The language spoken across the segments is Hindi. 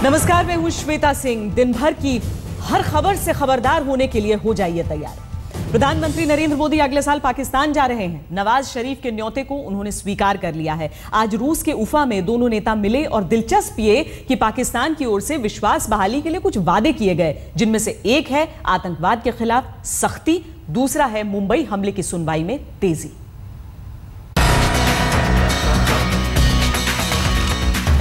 नमस्कार, मैं हूं श्वेता सिंह। दिन भर की हर खबर से खबरदार होने के लिए हो जाइए तैयार। प्रधानमंत्री नरेंद्र मोदी अगले साल पाकिस्तान जा रहे हैं। नवाज शरीफ के न्योते को उन्होंने स्वीकार कर लिया है। आज रूस के उफा में दोनों नेता मिले और दिलचस्प ये कि पाकिस्तान की ओर से विश्वास बहाली के लिए कुछ वादे किए गए, जिनमें से एक है आतंकवाद के खिलाफ सख्ती, दूसरा है मुंबई हमले की सुनवाई में तेजी।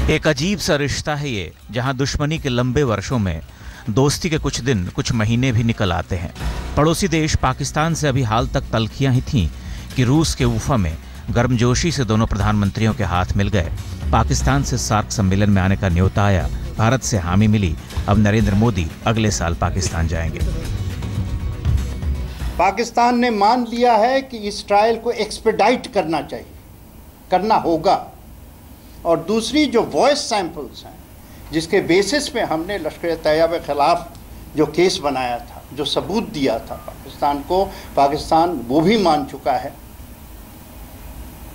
एक अजीब सा रिश्ता है ये, जहां दुश्मनी के लंबे वर्षों में दोस्ती के कुछ दिन, कुछ महीने भी निकल आते हैं। पड़ोसी देश पाकिस्तान से अभी हाल तक तल्खियां ही थीं कि रूस के उफा में गर्मजोशी से दोनों प्रधानमंत्रियों के हाथ मिल गए। पाकिस्तान से सार्क सम्मेलन में आने का न्योता आया, भारत से हामी मिली। अब नरेंद्र मोदी अगले साल पाकिस्तान जाएंगे। पाकिस्तान ने मान लिया है कि इस ट्रायल को एक्सपेडाइट करना चाहिए, करना होगा। और दूसरी जो वॉइस सैंपल्स हैं, जिसके बेसिस पे हमने लश्कर तैयबा के खिलाफ जो केस बनाया था, जो सबूत दिया था पाकिस्तान को, पाकिस्तान वो भी मान चुका है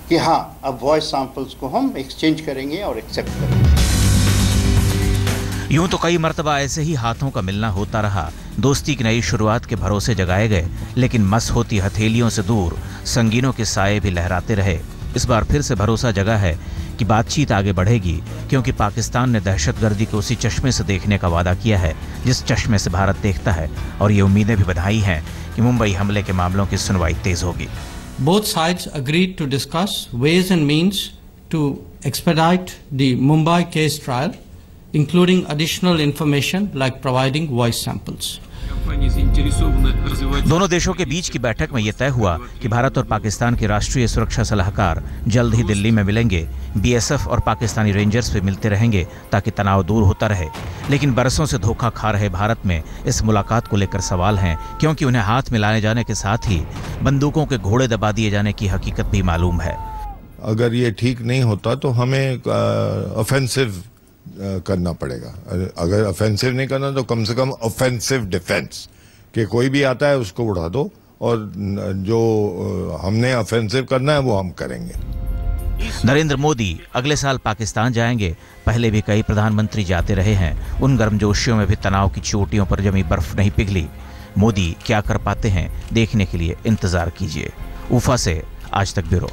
कि हाँ, अब वॉइस सैंपल्स को हम एक्सचेंज करेंगे और एक्सेप्ट करेंगे। यूं तो कई मर्तबा ऐसे ही हाथों का मिलना होता रहा, दोस्ती की नई शुरुआत के भरोसे जगाए गए, लेकिन मस होती हथेलियों से दूर संगीनों के साए भी लहराते रहे। इस बार फिर से भरोसा जगा है कि बातचीत आगे बढ़ेगी, क्योंकि पाकिस्तान ने दहशतगर्दी को उसी चश्मे से देखने का वादा किया है जिस चश्मे से भारत देखता है, और ये उम्मीदें भी बधाई हैं कि मुंबई हमले के मामलों की सुनवाई तेज होगी। Both sides agreed to discuss ways and means to expedite the Mumbai case trial, including additional information like providing voice samples. दोनों देशों के बीच की बैठक में यह तय हुआ कि भारत और पाकिस्तान के राष्ट्रीय सुरक्षा सलाहकार जल्द ही दिल्ली में मिलेंगे। बीएसएफ और पाकिस्तानी रेंजर्स भी मिलते रहेंगे ताकि तनाव दूर होता रहे। लेकिन बरसों से धोखा खा रहे भारत में इस मुलाकात को लेकर सवाल हैं, क्योंकि उन्हें हाथ मिलाने जाने के साथ ही बंदूकों के घोड़े दबा दिए जाने की हकीकत भी मालूम है। अगर ये ठीक नहीं होता तो हमें ऑफेंसिव करना पड़ेगा। अगर ऑफेंसिव नहीं करना तो कम से कम ऑफेंसिव डिफेंस, कि कोई भी आता है उसको उड़ा दो, और जो हमने ऑफेंसिव करना है वो हम करेंगे। नरेंद्र मोदी अगले साल पाकिस्तान जाएंगे। पहले भी कई प्रधानमंत्री जाते रहे हैं। उन गर्मजोशियों में भी तनाव की चोटियों पर जमी बर्फ नहीं पिघली। मोदी क्या कर पाते हैं, देखने के लिए इंतजार कीजिए। उफा से आज तक ब्यूरो।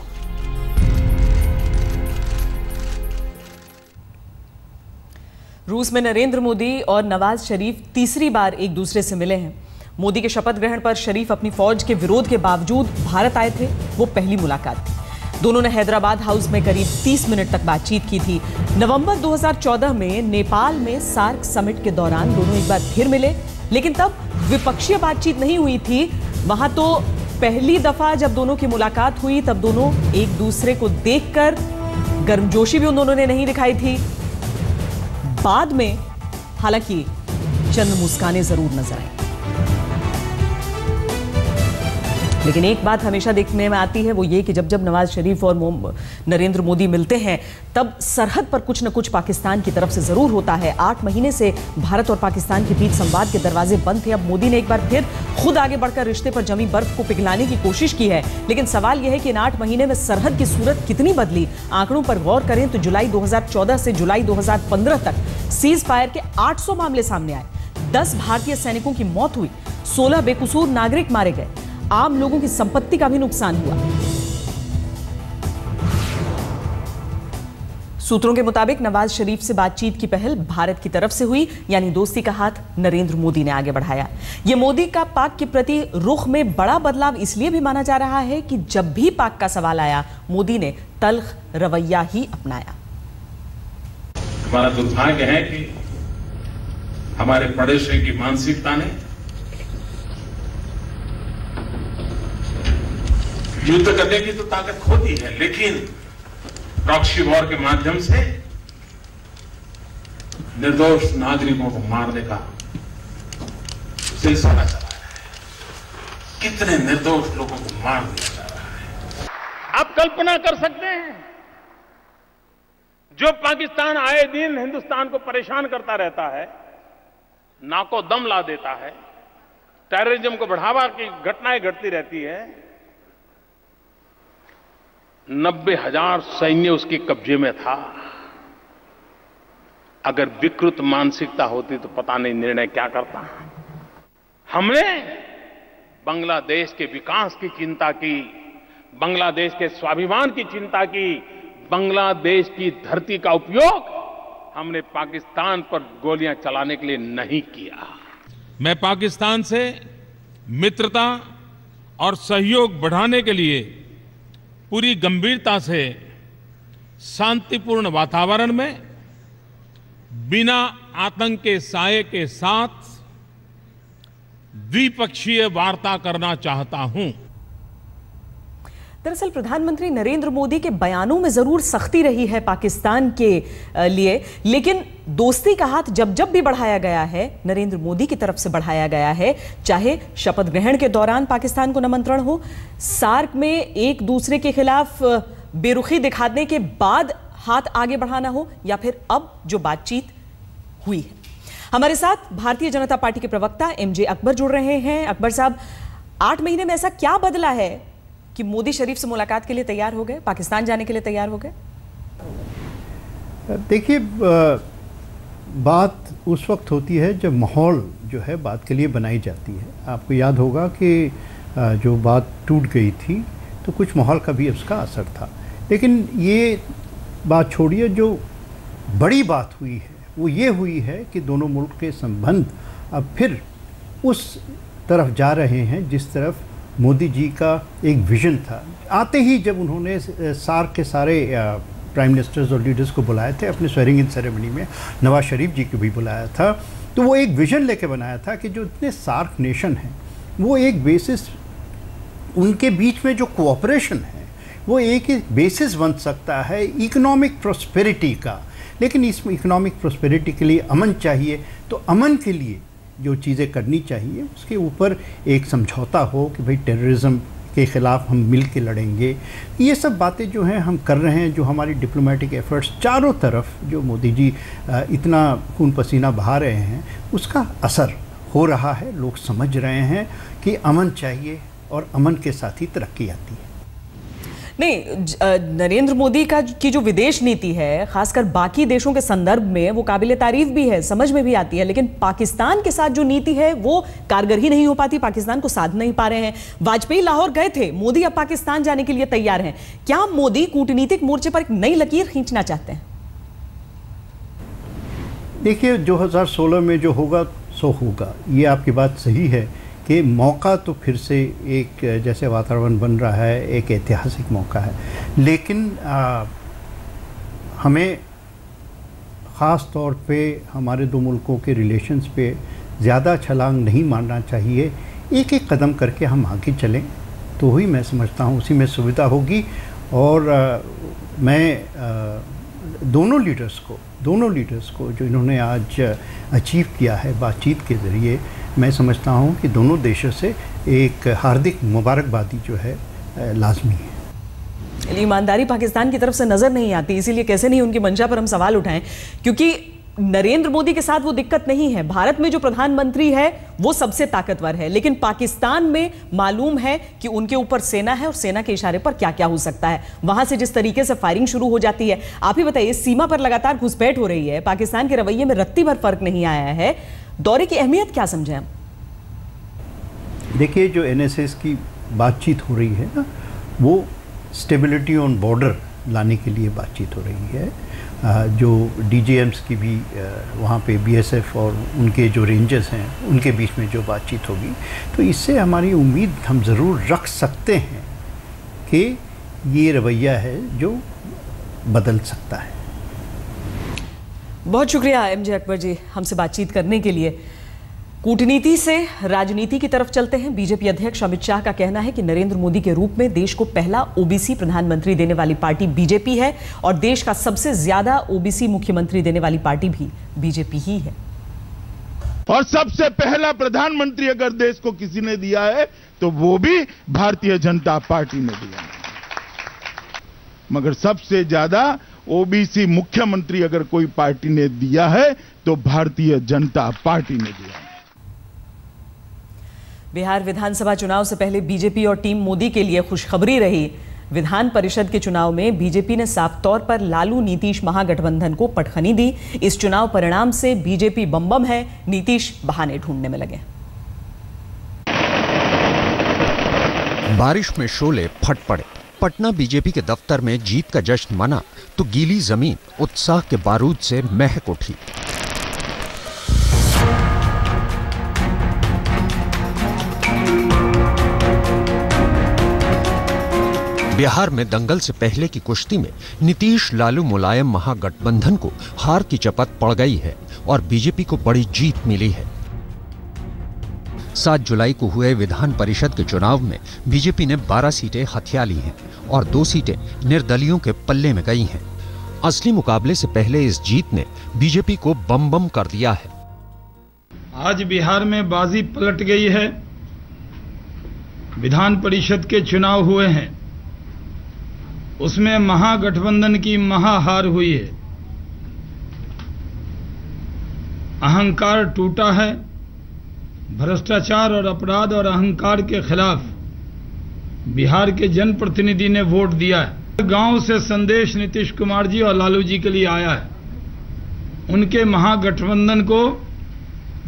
रूस में नरेंद्र मोदी और नवाज शरीफ तीसरी बार एक दूसरे से मिले हैं। मोदी के शपथ ग्रहण पर शरीफ अपनी फौज के विरोध के बावजूद भारत आए थे। वो पहली मुलाकात थी। दोनों ने हैदराबाद हाउस में करीब 30 मिनट तक बातचीत की थी। नवंबर 2014 में नेपाल में सार्क समिट के दौरान दोनों एक बार फिर मिले, लेकिन तब द्विपक्षीय बातचीत नहीं हुई थी। वहां तो पहली दफा जब दोनों की मुलाकात हुई तब दोनों एक दूसरे को देखकर गर्मजोशी भी उन दोनों ने नहीं दिखाई थी। बाद में हालांकि चंद मुस्कानें जरूर नजर आई। लेकिन एक बात हमेशा देखने में आती है, वो ये कि जब जब नवाज शरीफ और नरेंद्र मोदी मिलते हैं तब सरहद पर कुछ न कुछ पाकिस्तान की तरफ से जरूर होता है। 8 महीने से भारत और पाकिस्तान के बीच संवाद के दरवाजे बंद थे। अब मोदी ने एक बार फिर खुद आगे बढ़कर रिश्ते पर जमी बर्फ को पिघलाने की कोशिश की है। लेकिन सवाल यह है कि इन 8 महीने में सरहद की सूरत कितनी बदली। आंकड़ों पर गौर करें तो जुलाई 2014 से जुलाई 2015 तक सीज फायर के 800 मामले सामने आए। 10 भारतीय सैनिकों की मौत हुई, 16 बेकसूर नागरिक मारे गए, आम लोगों की संपत्ति का भी नुकसान हुआ। सूत्रों के मुताबिक नवाज शरीफ से बातचीत की पहल भारत की तरफ से हुई, यानी दोस्ती का हाथ नरेंद्र मोदी ने आगे बढ़ाया। यह मोदी का पाक के प्रति रुख में बड़ा बदलाव इसलिए भी माना जा रहा है कि जब भी पाक का सवाल आया, मोदी ने तल्ख रवैया ही अपनाया। हमारा दुर्भाग्य है कि हमारे पड़ोसियों की मानसिकता ने युद्ध करने की तो ताकत खो दी है, लेकिन प्रॉक्सी वॉर के माध्यम से निर्दोष नागरिकों को मारने का सिलसिला चला रहा है। कितने निर्दोष लोगों को मार दिया जा रहा है। आप कल्पना कर सकते हैं, जो पाकिस्तान आए दिन हिंदुस्तान को परेशान करता रहता है, नाको दम ला देता है, टेररिज्म को बढ़ावा की घटनाएं घटती रहती है, 90,000 सैन्य उसके कब्जे में था। अगर विकृत मानसिकता होती तो पता नहीं निर्णय क्या करता। हमने बांग्लादेश के विकास की चिंता की, बांग्लादेश के स्वाभिमान की चिंता की, बांग्लादेश की धरती का उपयोग हमने पाकिस्तान पर गोलियां चलाने के लिए नहीं किया। मैं पाकिस्तान से मित्रता और सहयोग बढ़ाने के लिए पूरी गंभीरता से शांतिपूर्ण वातावरण में बिना आतंक के साये के साथ द्विपक्षीय वार्ता करना चाहता हूं। दरअसल प्रधानमंत्री नरेंद्र मोदी के बयानों में जरूर सख्ती रही है पाकिस्तान के लिए, लेकिन दोस्ती का हाथ जब जब भी बढ़ाया गया है नरेंद्र मोदी की तरफ से बढ़ाया गया है, चाहे शपथ ग्रहण के दौरान पाकिस्तान को निमंत्रण हो, सार्क में एक दूसरे के खिलाफ बेरुखी दिखाने के बाद हाथ आगे बढ़ाना हो, या फिर अब जो बातचीत हुई है। हमारे साथ भारतीय जनता पार्टी के प्रवक्ता एमजे अकबर जुड़ रहे हैं। अकबर साहब, 8 महीने में ऐसा क्या बदला है कि मोदी शरीफ से मुलाकात के लिए तैयार हो गए, पाकिस्तान जाने के लिए तैयार हो गए? देखिए, बात उस वक्त होती है जब माहौल जो है बात के लिए बनाई जाती है। आपको याद होगा कि जो बात टूट गई थी तो कुछ माहौल का भी उसका असर था, लेकिन ये बात छोड़िए, जो बड़ी बात हुई है वो ये हुई है कि दोनों मुल्क के संबंध अब फिर उस तरफ जा रहे हैं जिस तरफ मोदी जी का एक विज़न था। आते ही जब उन्होंने सार्क के सारे प्राइम मिनिस्टर्स और लीडर्स को बुलाए थे अपने स्वेरिंग इन सेरेमनी में, नवाज शरीफ जी को भी बुलाया था, तो वो एक विज़न लेके बनाया था कि जो इतने सार्क नेशन हैं वो एक बेसिस, उनके बीच में जो कोऑपरेशन है वो एक बेसिस बन सकता है इकोनॉमिक प्रॉस्पेरिटी का। लेकिन इस इकोनॉमिक प्रॉस्पेरिटी के लिए अमन चाहिए, तो अमन के लिए जो चीज़ें करनी चाहिए उसके ऊपर एक समझौता हो कि भाई टेररिज्म के ख़िलाफ़ हम मिल के लड़ेंगे। ये सब बातें जो हैं हम कर रहे हैं, जो हमारी डिप्लोमेटिक एफ़र्ट्स चारों तरफ जो मोदी जी इतना खून पसीना बहा रहे हैं उसका असर हो रहा है। लोग समझ रहे हैं कि अमन चाहिए और अमन के साथ ही तरक्की आती है। नहीं, नरेंद्र मोदी की जो विदेश नीति है खासकर बाकी देशों के संदर्भ में वो काबिले तारीफ भी है, समझ में भी आती है, लेकिन पाकिस्तान के साथ जो नीति है वो कारगर ही नहीं हो पाती, पाकिस्तान को साध नहीं पा रहे हैं। वाजपेयी लाहौर गए थे, मोदी अब पाकिस्तान जाने के लिए तैयार हैं। क्या मोदी कूटनीतिक मोर्चे पर एक नई लकीर खींचना चाहते हैं? देखिए, 2016 में जो होगा सो होगा, ये आपकी बात सही है कि मौका तो फिर से एक जैसे वातावरण बन रहा है, एक ऐतिहासिक मौका है, लेकिन हमें ख़ास तौर पे हमारे दो मुल्कों के रिलेशंस पे ज़्यादा छलांग नहीं मारना चाहिए। एक एक कदम करके हम आगे चलें तो ही मैं समझता हूँ उसी में सुविधा होगी। और मैं दोनों लीडर्स को जो इन्होंने आज अचीव किया है बातचीत के ज़रिए, मैं समझता हूँ कि दोनों देशों से एक हार्दिक मुबारकबादी जो है लाजमी है। ईमानदारी पाकिस्तान की तरफ से नजर नहीं आती, इसीलिए कैसे नहीं उनकी मंशा पर हम सवाल उठाएं, क्योंकि नरेंद्र मोदी के साथ वो दिक्कत नहीं है। भारत में जो प्रधानमंत्री है वो सबसे ताकतवर है, लेकिन पाकिस्तान में मालूम है कि उनके ऊपर सेना है और सेना के इशारे पर क्या क्या हो सकता है। वहां से जिस तरीके से फायरिंग शुरू हो जाती है, आप ही बताइए, सीमा पर लगातार घुसपैठ हो रही है, पाकिस्तान के रवैये में रत्ती भर फर्क नहीं आया है। दौरे की अहमियत क्या समझें हम? देखिए, जो NSS की बातचीत हो रही है ना, वो स्टेबिलिटी ऑन बॉर्डर लाने के लिए बातचीत हो रही है। जो DGMs की भी वहाँ पे BSF और उनके जो रेंजर्स हैं उनके बीच में जो बातचीत होगी, तो इससे हमारी उम्मीद हम ज़रूर रख सकते हैं कि ये रवैया है जो बदल सकता है। बहुत शुक्रिया एमजे अकबर जी हमसे बातचीत करने के लिए। कूटनीति से राजनीति की तरफ चलते हैं। बीजेपी अध्यक्ष अमित शाह का कहना है कि नरेंद्र मोदी के रूप में देश को पहला OBC प्रधानमंत्री देने वाली पार्टी बीजेपी है और देश का सबसे ज्यादा OBC मुख्यमंत्री देने वाली पार्टी भी बीजेपी ही है। और सबसे पहला प्रधानमंत्री अगर देश को किसी ने दिया है तो वो भी भारतीय जनता पार्टी ने दिया है। मगर सबसे ज्यादा OBC मुख्यमंत्री अगर कोई पार्टी ने दिया है तो भारतीय जनता पार्टी ने दिया है। बिहार विधानसभा चुनाव से पहले बीजेपी और टीम मोदी के लिए खुशखबरी रही। विधान परिषद के चुनाव में बीजेपी ने साफ तौर पर लालू नीतीश महागठबंधन को पटखनी दी। इस चुनाव परिणाम से बीजेपी बम है, नीतीश बहाने ढूंढने में लगे। बारिश में शोले फट पड़े। पटना बीजेपी के दफ्तर में जीत का जश्न मना तो गीली जमीन उत्साह के बारूद से महक उठी। बिहार में दंगल से पहले की कुश्ती में नीतीश लालू मुलायम महागठबंधन को हार की चपत पड़ गई है और बीजेपी को बड़ी जीत मिली है। 7 जुलाई को हुए विधान परिषद के चुनाव में बीजेपी ने 12 सीटें हथिया ली हैं और 2 सीटें निर्दलियों के पल्ले में गई हैं। असली मुकाबले से पहले इस जीत ने बीजेपी को बम कर दिया है। आज बिहार में बाजी पलट गई है। विधान परिषद के चुनाव हुए हैं, उसमें महागठबंधन की महाहार हुई है। अहंकार टूटा है। भ्रष्टाचार और अपराध और अहंकार के खिलाफ बिहार के जनप्रतिनिधि ने वोट दिया है। गांव से संदेश नीतीश कुमार जी और लालू जी के लिए आया है। उनके महागठबंधन को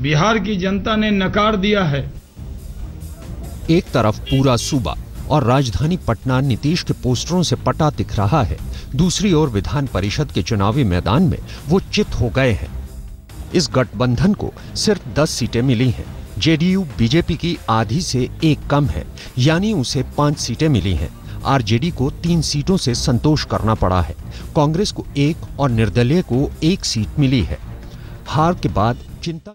बिहार की जनता ने नकार दिया है। एक तरफ पूरा सूबा और राजधानी पटना नीतीश के पोस्टरों से पटा दिख रहा है, दूसरी ओर विधान परिषद के चुनावी मैदान में वो चित हो गए हैं। इस गठबंधन को सिर्फ 10 सीटें मिली हैं। जेडीयू बीजेपी की आधी से एक कम है, यानी उसे 5 सीटें मिली हैं। आरजेडी को 3 सीटों से संतोष करना पड़ा है। कांग्रेस को 1 और निर्दलीय को 1 सीट मिली है। हार के बाद चिंता